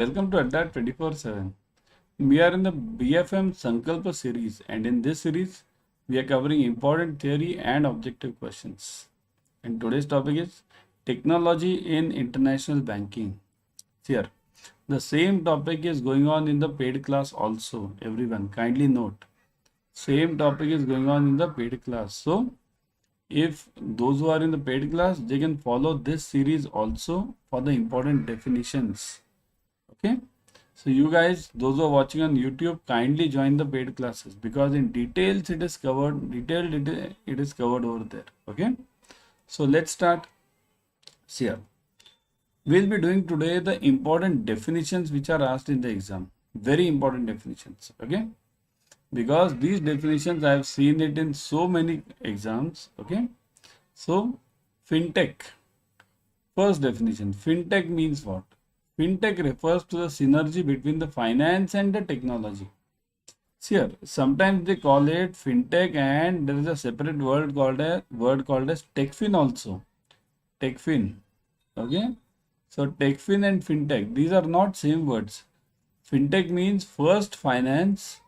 Welcome to Adda 24/7. We are in the BFM Sankalpa series, and in this series, we are covering important theory and objective questions. And today's topic is technology in international banking. Here, the same topic is going on in the paid class also. Everyone, kindly note. Same topic is going on in the paid class. So, if those who are in the paid class, they can follow this series also for the important definitions. Okay, so you guys, those who are watching on YouTube, kindly join the paid classes because in details it is covered, it is covered over there. Okay, so let's start. See here, we'll be doing today the important definitions which are asked in the exam. Very important definitions. Okay, because these definitions I have seen it in so many exams. Okay, so fintech. First definition, fintech means what? Fintech refers to the synergy between the finance and the technology. See here, sometimes they call it fintech and there is a separate word called as techfin also. Techfin. Okay. So techfin and fintech, these are not same words. Fintech means first finance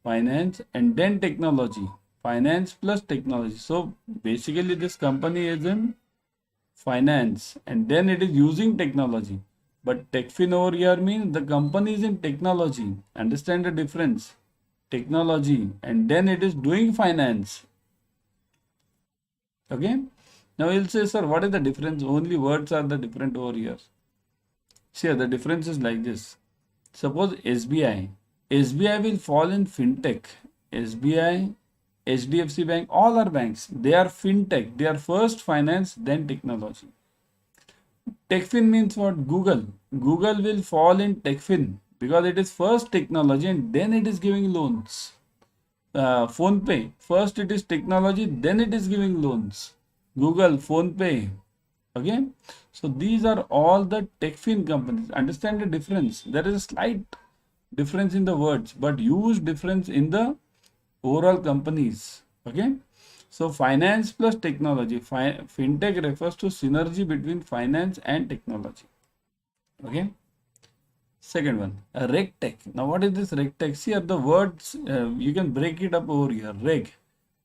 and then technology. Finance plus technology. So basically this company is in finance and then it is using technology. But techfin over here means the company is in technology. Understand the difference? Technology and then it is doing finance. Okay. Now you'll say, sir, what is the difference? Only words are the different over here. See, the difference is like this. Suppose SBI. SBI will fall in fintech. SBI, HDFC Bank, all are banks. They are fintech. They are first finance, then technology. Techfin means what? Google. Google will fall in techfin because it is first technology and then it is giving loans. Phone Pay, first it is technology, then it is giving loans. Google, Phone Pay. Okay. So these are all the techfin companies. Understand the difference. There is a slight difference in the words, but huge difference in the overall companies. Okay. So finance plus technology. Fintech refers to synergy between finance and technology. Okay. Second one, regtech. Now what is this regtech? See here the words, you can break it up over here.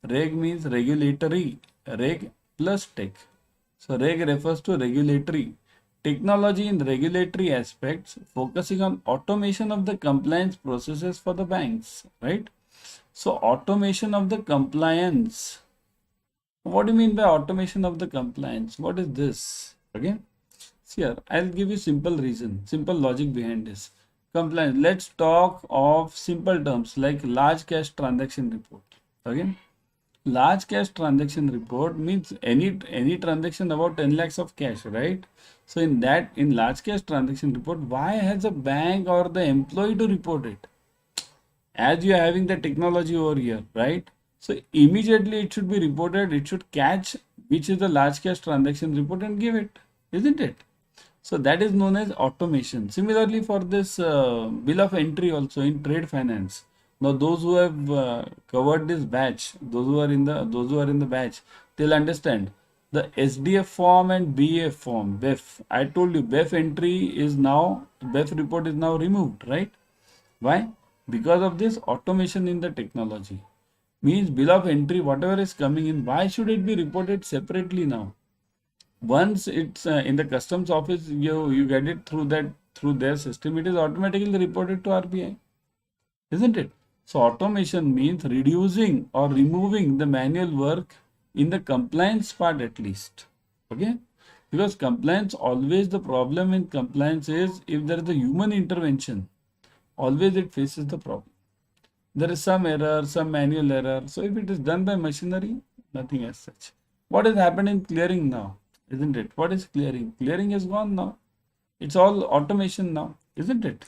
Reg means regulatory. Reg plus tech. So reg refers to regulatory. Technology in regulatory aspects, focusing on automation of the compliance processes for the banks. Right. So automation of the compliance. What do you mean by automation of the compliance? What is this? Okay. See here, I'll give you simple reason, simple logic behind this. Compliance. Let's talk of simple terms like large cash transaction report. Okay. Large cash transaction report means any transaction about 10 lakhs of cash, right? So in large cash transaction report, why has a bank or the employee to report it? As you are having the technology over here, right? So immediately it should be reported, it should catch which is the large cash transaction report and give it, isn't it? So that is known as automation. Similarly for this bill of entry also in trade finance. Now those who have covered this batch, those who are in the batch, they'll understand the SDF form and BF form. BEF. I told you BEF BEF report is now removed, right? Why? Because of this automation in the technology. Means bill of entry, whatever is coming in, why should it be reported separately now? Once it's in the customs office, you get it through their system, it is automatically reported to RBI, isn't it? So automation means reducing or removing the manual work in the compliance part at least. Okay, because compliance, always the problem in compliance is if there is a human intervention, always it faces the problem. There is some error, some manual error. So if it is done by machinery, nothing as such. What has happened in clearing now? Isn't it? What is clearing? Clearing is gone now. It's all automation now, isn't it?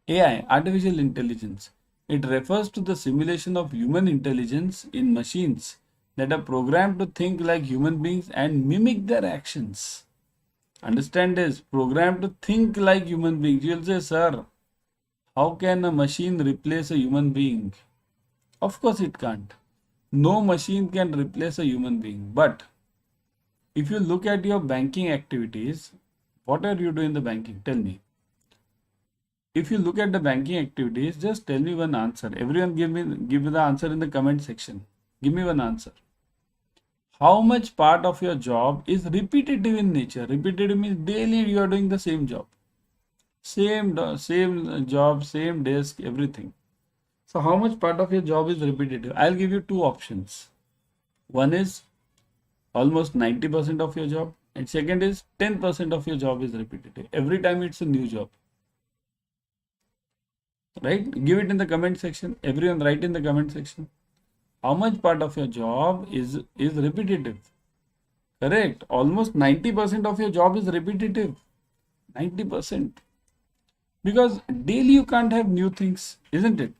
AI, artificial intelligence. It refers to the simulation of human intelligence in machines that are programmed to think like human beings and mimic their actions. Understand this? Programmed to think like human beings. You'll say, sir, how can a machine replace a human being? Of course it can't. No machine can replace a human being. But if you look at your banking activities, What are you doing in the banking? Tell me. If you look at the banking activities, just tell me one answer. Everyone give me the answer in the comment section. Give me one answer. How much part of your job is repetitive in nature? Repetitive means daily you are doing the same job. Same job, same desk, everything. So how much part of your job is repetitive? I'll give you two options. One is almost 90% of your job, and second is 10% of your job is repetitive. Every time it's a new job. Right? Give it in the comment section. Everyone write in the comment section. How much part of your job is repetitive? Correct. Almost 90% of your job is repetitive. 90%. Because daily you can't have new things, isn't it?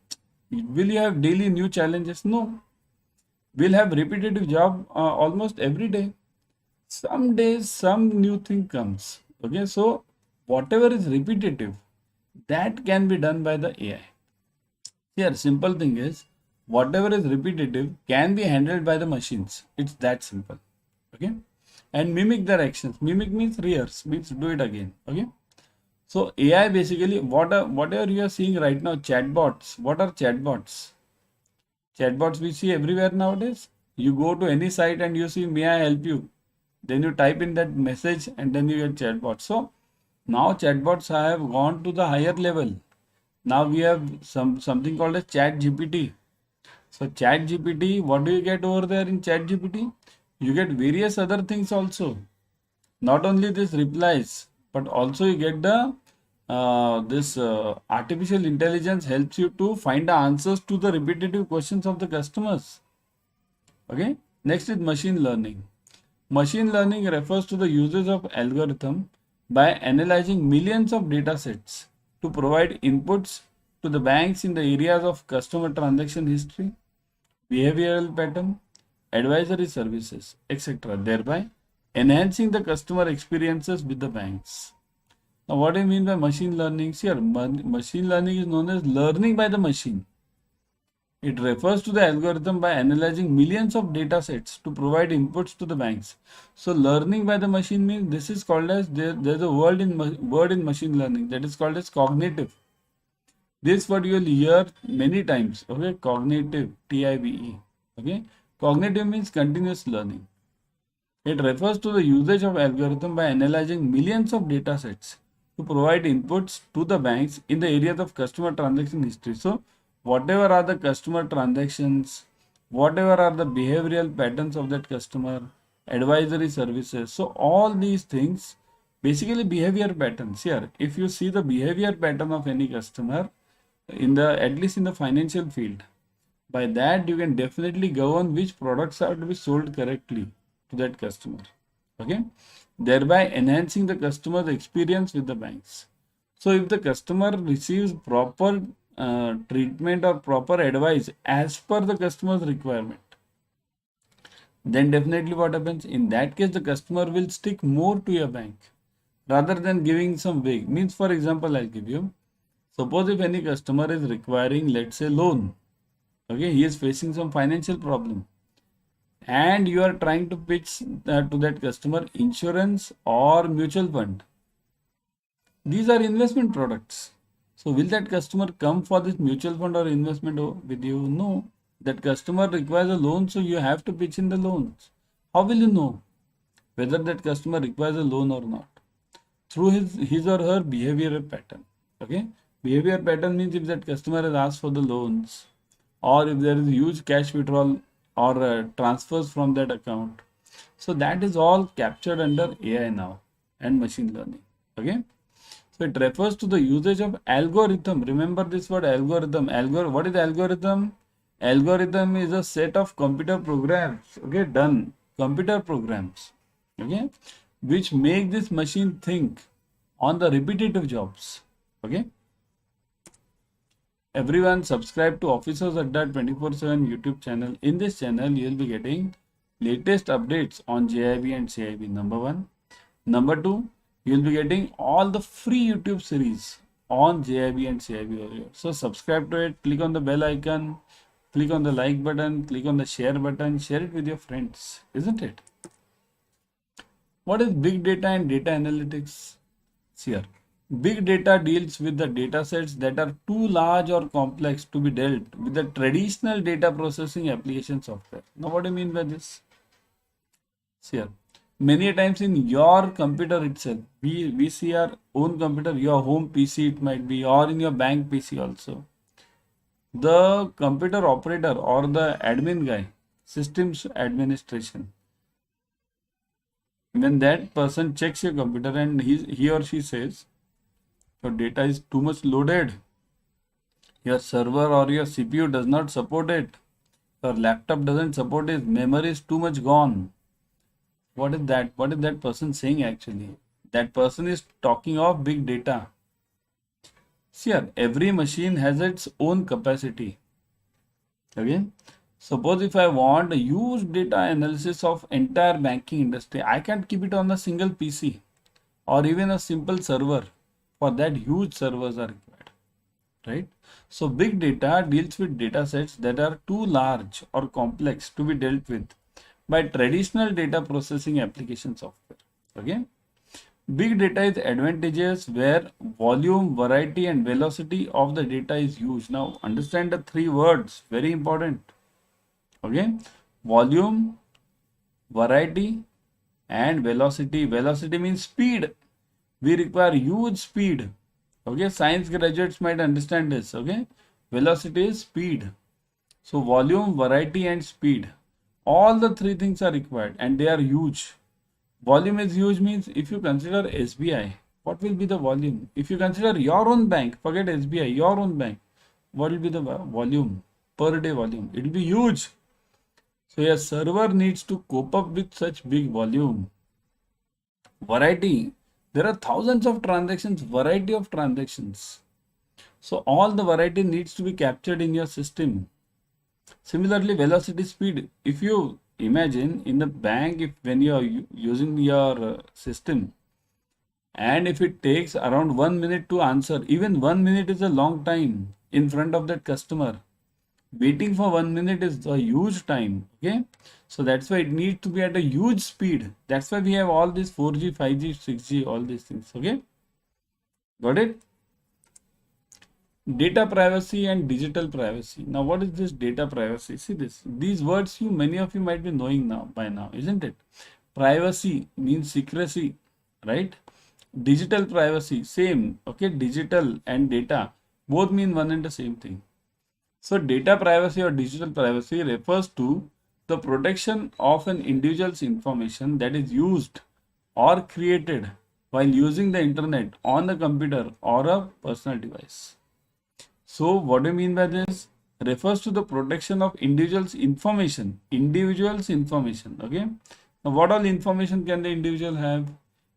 Will you have daily new challenges? No. We'll have repetitive job almost every day. Some days some new thing comes. Okay, so whatever is repetitive, that can be done by the AI. Here, simple thing is, whatever is repetitive can be handled by the machines. It's that simple. Okay, and mimic their actions. Mimic means rehearse, means do it again. Okay, so AI basically whatever you are seeing right now, chatbots. What are chatbots? Chatbots we see everywhere nowadays. You go to any site and you see, may I help you? Then you type in that message and then you get chatbots. So now chatbots have gone to the higher level. Now we have something called as chat GPT. So chat GPT, what do you get over there in chat GPT? You get various other things also. Not only this replies, but also you get the this artificial intelligence helps you to find the answers to the repetitive questions of the customers. Okay. Next is machine learning. Machine learning refers to the usage of algorithm by analyzing millions of data sets to provide inputs to the banks in the areas of customer transaction history, behavioral pattern, advisory services, etc., thereby enhancing the customer experiences with the banks. Now, what do you mean by machine learning? Here, machine learning is known as learning by the machine. It refers to the algorithm by analyzing millions of data sets to provide inputs to the banks. So, learning by the machine means this is called as there's a word in machine learning that is called as cognitive. This word you will hear many times. Okay, cognitive, TIVE. Okay, cognitive means continuous learning. It refers to the usage of algorithm by analyzing millions of data sets to provide inputs to the banks in the areas of customer transaction history. So, whatever are the customer transactions, whatever are the behavioral patterns of that customer, advisory services. So, all these things, basically behavior patterns. Here, if you see the behavior pattern of any customer, at least in the financial field, by that you can definitely govern which products are to be sold correctly to that customer. Okay, thereby enhancing the customer's experience with the banks. So if the customer receives proper treatment or proper advice as per the customer's requirement, then definitely what happens in that case, the customer will stick more to your bank rather than giving some vague. Means, for example, I'll give you, suppose if any customer is requiring, let's say, loan. Okay, he is facing some financial problem and you are trying to pitch to that customer insurance or mutual fund. These are investment products. So will that customer come for this mutual fund or investment with you? No. That customer requires a loan, so you have to pitch in the loans. How will you know whether that customer requires a loan or not? Through his or her behavioral pattern. Okay, behavior pattern means if that customer has asked for the loans, or if there is huge cash withdrawal or transfers from that account. So that is all captured under AI now and machine learning. Okay, so it refers to the usage of algorithm. Remember this word algorithm. What is algorithm? Algorithm is a set of computer programs. Okay, done computer programs. Okay, which make this machine think on the repetitive jobs. Okay. Everyone subscribe to Officers Adda 24/7 YouTube channel. In this channel, you will be getting latest updates on JIB and CAIIB. Number one. Number two, you will be getting all the free YouTube series on JIB and CAIIB over here. So subscribe to it, click on the bell icon, click on the like button, click on the share button, share it with your friends, isn't it? What is big data and data analytics? See here. Big data deals with the data sets that are too large or complex to be dealt with the traditional data processing application software. Now, what do you mean by this? See here. Many times in your computer itself, we see our own computer, your home PC it might be, or in your bank PC also. The computer operator or the admin guy, systems administration, when that person checks your computer and he or she says your data is too much loaded, your server or your CPU does not support it, your laptop doesn't support it, memory is too much gone. What is that? What is that person saying actually? That person is talking of big data. See here, every machine has its own capacity. Again, suppose if I want a huge data analysis of entire banking industry, I can't keep it on a single PC or even a simple server. For that, huge servers are required, right? So big data deals with data sets that are too large or complex to be dealt with by traditional data processing application software. Okay. Big data is advantageous where volume, variety, and velocity of the data is used. Now understand the three words, very important. Okay, volume, variety, and velocity. Velocity means speed. We require huge speed. Okay, science graduates might understand this. Okay, velocity is speed. So volume, variety, and speed. All the three things are required and they are huge. Volume is huge means if you consider SBI, what will be the volume? If you consider your own bank, forget SBI, your own bank, what will be the volume? Per day volume. It will be huge. So a server needs to cope up with such big volume. Variety. There are thousands of transactions, variety of transactions. So all the variety needs to be captured in your system. Similarly, velocity speed. If you imagine in the bank, if when you are using your system and if it takes around 1 minute to answer, even 1 minute is a long time in front of that customer. Waiting for 1 minute is a huge time. Okay, so that's why it needs to be at a huge speed. That's why we have all these 4G, 5G, 6G, all these things. Okay, got it? Data privacy and digital privacy. Now, what is this data privacy? See this. These words many of you might be knowing now by now, isn't it? Privacy means secrecy, right? Digital privacy, same. Okay, digital and data both mean one and the same thing. So, data privacy or digital privacy refers to the protection of an individual's information that is used or created while using the internet on a computer or a personal device. So what do you mean by this? Refers to the protection of individual's information. Individual's information. Okay. Now what all information can the individual have?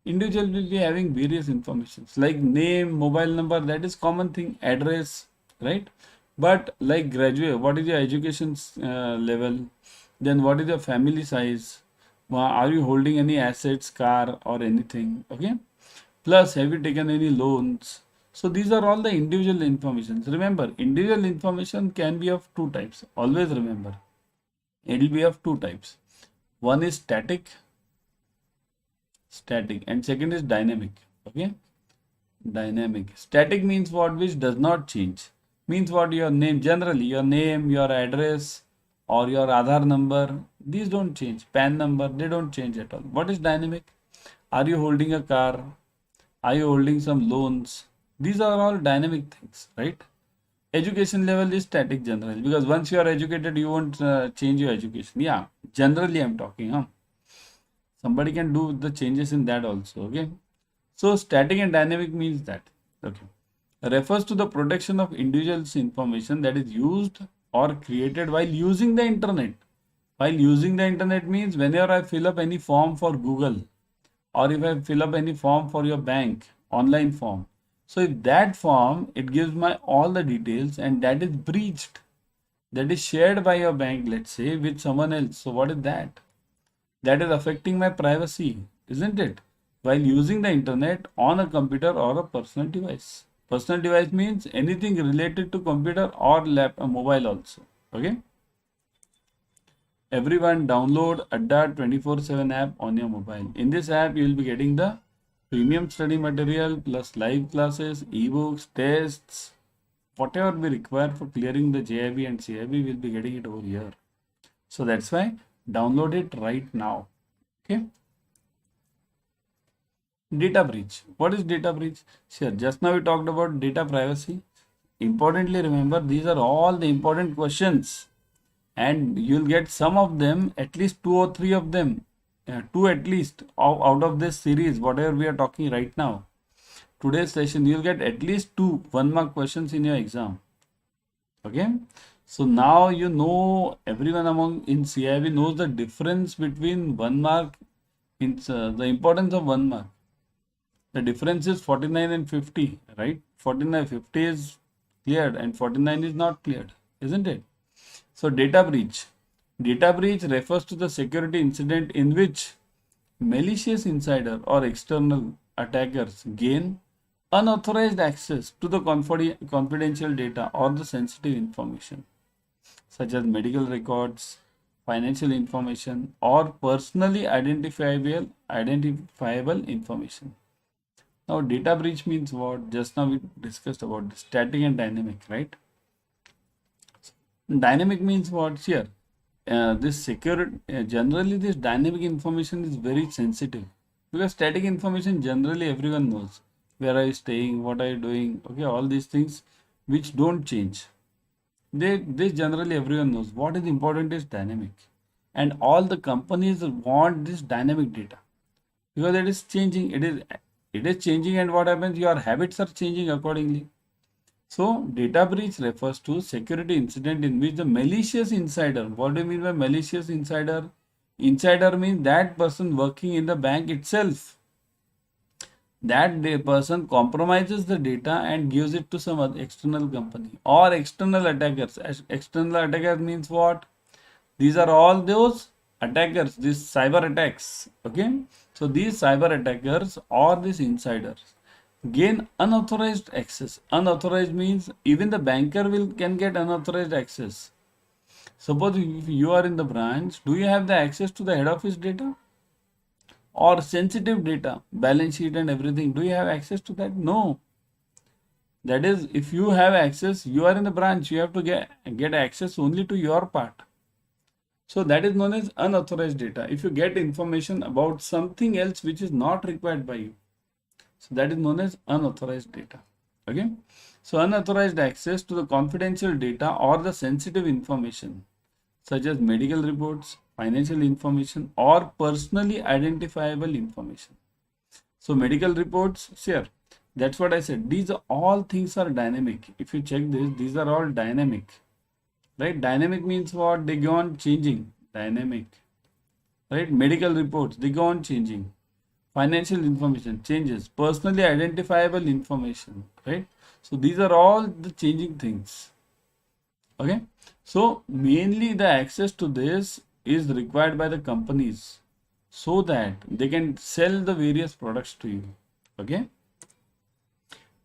Individual will be having various informations like name, mobile number, that is common thing, address, right? But like graduate, what is your education level? Then what is your family size? Are you holding any assets, car or anything? Okay. Plus, have you taken any loans? So these are all the individual information. Remember, individual information can be of two types. Always remember, it will be of two types. One is static, and second is dynamic. Okay, dynamic. Static means what? Which does not change. Means what? Your name, generally your name, your address, or your Aadhaar number. These don't change. PAN number, they don't change at all. What is dynamic? Are you holding a car? Are you holding some loans? These are all dynamic things, right? Education level is static generally because once you are educated, you won't change your education. Yeah, generally I'm talking. Huh? Somebody can do the changes in that also. Okay. So static and dynamic means that. Okay. Refers to the protection of individuals' information that is used or created while using the internet. While using the internet means whenever I fill up any form for Google or if I fill up any form for your bank, online form. So if that form, it gives my all the details and that is breached, that is shared by your bank, let's say, with someone else. So what is that? That is affecting my privacy, isn't it? While using the internet on a computer or a personal device. Personal device means anything related to computer or mobile also. Okay. Everyone download Adda 24/7 app on your mobile. In this app, you will be getting the Premium study material plus live classes, ebooks, tests, whatever we require for clearing the JIB and CIB, we'll be getting it over here. So that's why download it right now. Okay. Data breach. What is data breach? Sure. Just now we talked about data privacy. Importantly, remember these are all the important questions, and you'll get some of them, at least 2 or 3 of them, two at least out of this series, whatever we are talking right now. Today's session, you'll get at least 2 1-mark questions in your exam. Okay. So now you know, everyone among in CIB knows the difference between 1-mark, the importance of 1-mark. The difference is 49 and 50, right? 49, 50 is cleared and 49 is not cleared, isn't it? So data breach. Data breach refers to the security incident in which malicious insider or external attackers gain unauthorized access to the confidential data or the sensitive information, such as medical records, financial information, or personally identifiable information. Now, data breach means what? Just now we discussed about static and dynamic, right? Dynamic means what? Here, this generally this dynamic information is very sensitive, because static information generally everyone knows. Where are you staying? What are you doing? Okay, all these things which don't change. This generally everyone knows. What is important is dynamic, and all the companies want this dynamic data, because it is changing. It is changing, and what happens? Your habits are changing accordingly. So, data breach refers to security incident in which the malicious insider. What do you mean by malicious insider? Insider means that person working in the bank itself. That person compromises the data and gives it to some other external company or external attackers. External attackers means what? These are all those attackers, these cyber attacks. Okay. So these cyber attackers or these insiders gain unauthorized access. Unauthorized means even the banker can get unauthorized access. Suppose if you are in the branch, do you have the access to the head office data or sensitive data, balance sheet and everything? Do you have access to that? No. That is, if you have access, you are in the branch, you have to get access only to your part. So that is known as unauthorized data. If you get information about something else which is not required by you, so that is known as unauthorized data. Okay. So unauthorized access to the confidential data or the sensitive information, such as medical reports, financial information, or personally identifiable information. So medical reports, sure, that's what I said. These are all things are dynamic. If you check this, these are all dynamic. Right? Dynamic means what? They go on changing. Dynamic. Right? Medical reports, they go on changing. Financial information changes. Personally identifiable information. Right? So these are all the changing things. Okay. So mainly the access to this is required by the companies so that they can sell the various products to you. Okay.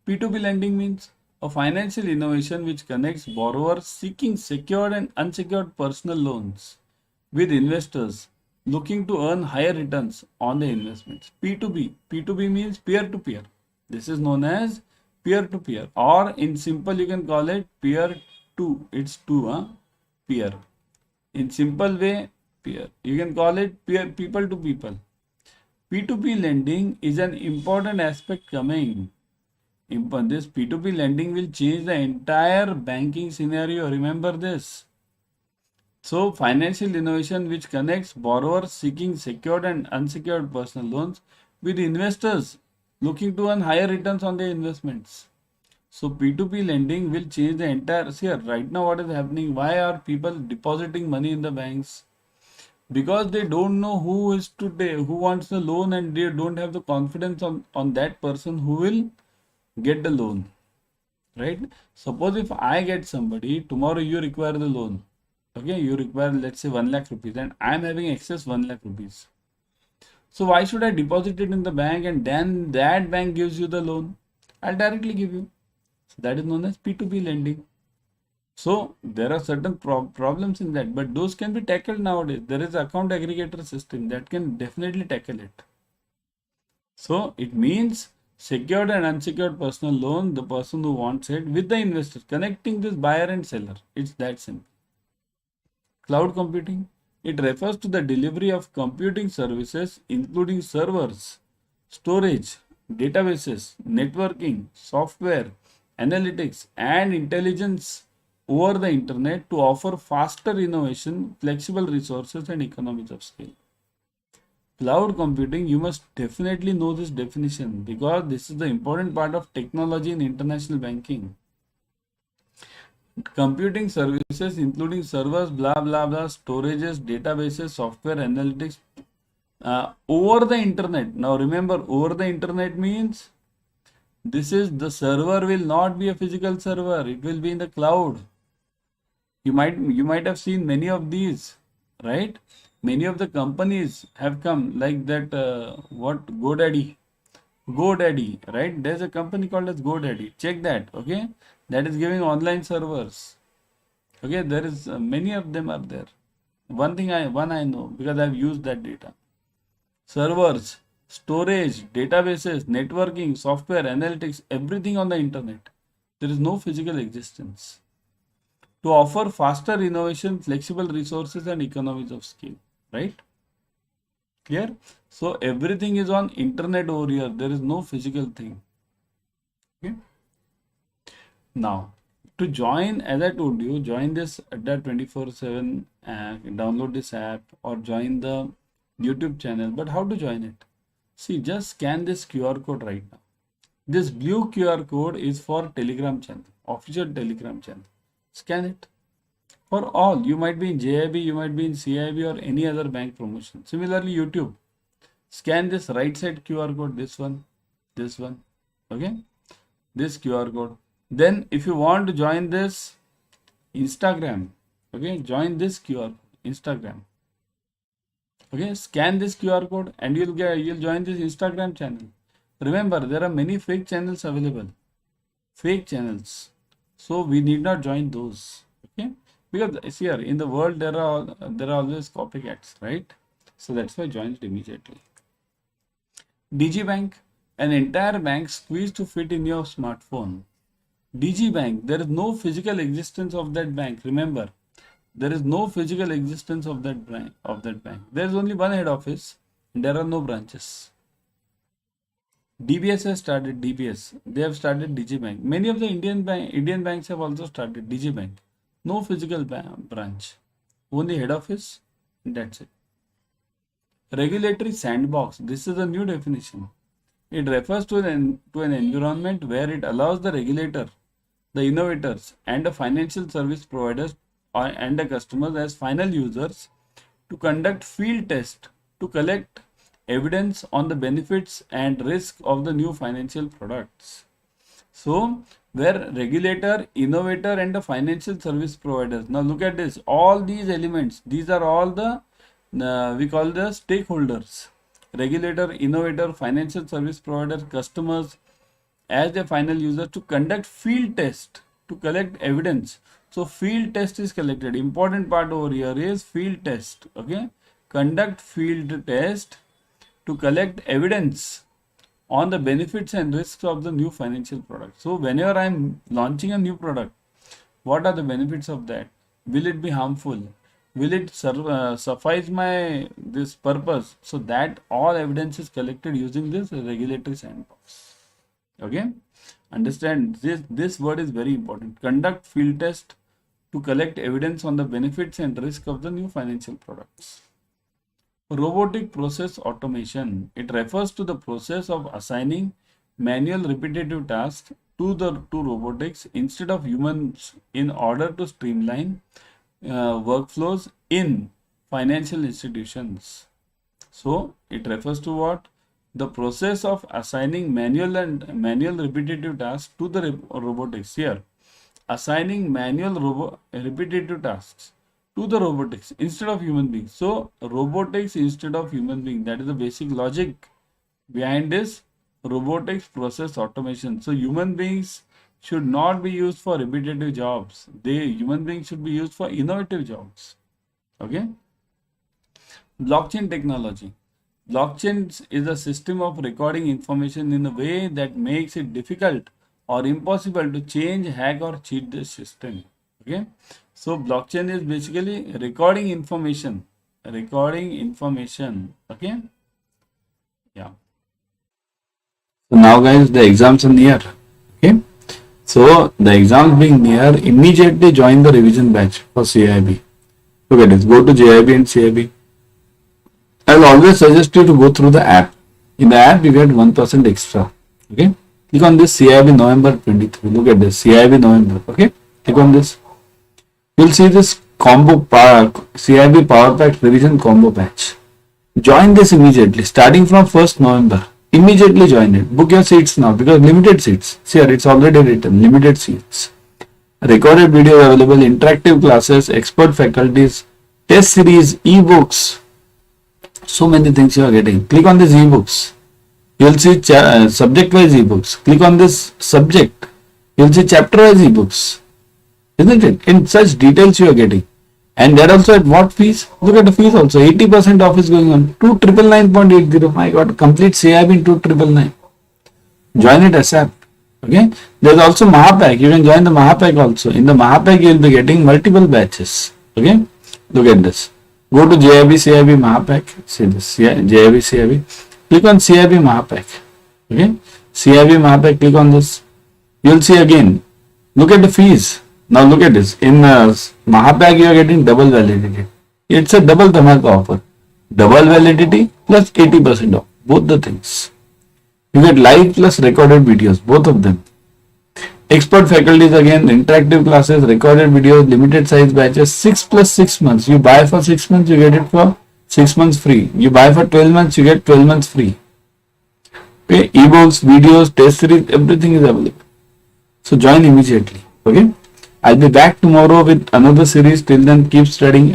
P2P lending means a financial innovation which connects borrowers seeking secured and unsecured personal loans with investors looking to earn higher returns on their investments. P2B. P2B means peer-to-peer. This is known as peer-to-peer, or in simple you can call it peer-to. It's two, peer. In simple way, peer. You can call it peer, people to people. P2P lending is an important aspect coming. This P2P lending will change the entire banking scenario. Remember this. So, financial innovation which connects borrowers seeking secured and unsecured personal loans with investors looking to earn higher returns on their investments. So, P2P lending will change the entire sphere. Right now, what is happening? Why are people depositing money in the banks? Because they don't know who is to who wants the loan, and they don't have the confidence on that person who will get the loan. Right? Suppose if I get somebody, tomorrow you require the loan. Okay, you require, let's say, 1 lakh rupees, and I am having excess 1 lakh rupees. So why should I deposit it in the bank and then that bank gives you the loan? I'll directly give you. So that is known as P2P lending. So there are certain problems in that, but those can be tackled nowadays. There is account aggregator system that can definitely tackle it. So it means secured and unsecured personal loan, the person who wants it with the investor, connecting this buyer and seller. It's that simple. Cloud computing, it refers to the delivery of computing services including servers, storage, databases, networking, software, analytics, and intelligence over the internet to offer faster innovation, flexible resources, and economies of scale. Cloud computing, you must definitely know this definition because this is the important part of technology in international banking. Computing services including servers, blah blah blah, storages, databases, software, analytics over the internet. Now remember, over the internet means this is the server will not be a physical server, it will be in the cloud. You might have seen many of these, right? Many of the companies have come like that. What GoDaddy, right? There's a company called as GoDaddy. Check that, okay? That is giving online servers. Okay, there is many of them are there. One I know because I've used that data. Servers, storage, databases, networking, software, analytics, everything on the internet. There is no physical existence. To offer faster innovation, flexible resources, and economies of scale, right? Clear? So everything is on internet over here. There is no physical thing. Okay. Now, to join, as I told you, join this Adda 24/7 download this app or join the YouTube channel. But how to join it? See, just scan this QR code right now. This blue QR code is for Telegram channel, official Telegram channel. Scan it. For all, you might be in JIB, you might be in CAIIB or any other bank promotion. Similarly, YouTube. Scan this right side QR code, this one, okay? This QR code. Then if you want to join this Instagram, okay, join this QR code, Instagram. Okay, scan this QR code and you'll join this Instagram channel. Remember, there are many fake channels available. Fake channels. So we need not join those. Okay? Because here in the world there are always copycats, right? So that's why join it immediately. DigiBank, an entire bank squeezed to fit in your smartphone. DigiBank, there is no physical existence of that bank. Remember, there is no physical existence of that bank. There is only one head office. And there are no branches. DBS has started DBS. They have started DigiBank. Many of the Indian banks have also started DigiBank. No physical branch, only head office. That's it. Regulatory sandbox. This is a new definition. It refers to an environment where it allows the regulator, the innovators, and the financial service providers and the customers as final users to conduct field tests to collect evidence on the benefits and risk of the new financial products. So, where regulator, innovator, and the financial service providers. Now look at this. All these elements, these are all the we call the stakeholders. Regulator, innovator, financial service provider, customers as the final user to conduct field test to collect evidence. So field test is collected. Important part over here is field test. Okay, conduct field test to collect evidence on the benefits and risks of the new financial product. So whenever I'm launching a new product, what are the benefits of that? Will it be harmful? Will it suffice my this purpose? So that all evidence is collected using this regulatory sandbox. Okay, understand this word is very important. Conduct field test to collect evidence on the benefits and risk of the new financial products. Robotic process automation. It refers to the process of assigning manual repetitive tasks to robotics instead of humans in order to streamline workflows in financial institutions. So it refers to what? The process of assigning manual repetitive tasks to the robotics. Here, assigning manual repetitive tasks to the robotics instead of human beings. So robotics instead of human being, that is the basic logic behind this robotics process automation. So human beings should not be used for repetitive jobs. Human beings should be used for innovative jobs. Okay. Blockchain technology. Blockchain is a system of recording information in a way that makes it difficult or impossible to change, hack, or cheat the system. Okay, so blockchain is basically recording information. Recording information. Okay, yeah. So now, guys, the exams are near. Okay, so the exams being near, immediately join the revision batch for CAIIB. Look at this. Go to JIB and CAIIB. I will always suggest you to go through the app. In the app, you get 1% extra. Okay. Click on this CAIIB November 23. Look at this CAIIB November. Okay. Click on this. You'll see this combo CAIIB Power Pack Revision Combo Batch. Join this immediately. Starting from 1st November. Immediately join it. Book your seats now because limited seats. See here, it's already written. Limited seats. Recorded video available. Interactive classes. Expert faculties. Test series. E-books. So many things you are getting. Click on these ebooks. You'll see subject wise ebooks. Click on this subject. You'll see chapter wise ebooks. Isn't it? In such details you are getting. And they're also at what fees? Look at the fees also. 80% off is going on. 299.80. My God. Complete CAIIB in 299. Join it ASAP. Okay. There's also Mahapack. You can join the Mahapack also. In the Mahapack you will be getting multiple batches. Okay. Look at this. Go to JIB CAIIB Mahapack. See this. JIB CAIIB. Click on CAIIB Mahapack. Okay. CAIIB Mahapack. Click on this. You'll see again. Look at the fees. Now look at this. In Mahapack you are getting double validity. It's a double Dhamaka offer. Double validity plus 80% off. Both the things. You get live plus recorded videos. Both of them. Expert faculties again, interactive classes, recorded videos, limited size batches, 6 plus 6 months. You buy for 6 months, you get it for 6 months free. You buy for 12 months, you get 12 months free. Okay, ebooks, videos, test series, everything is available. So join immediately. Okay, I'll be back tomorrow with another series. Till then, keep studying and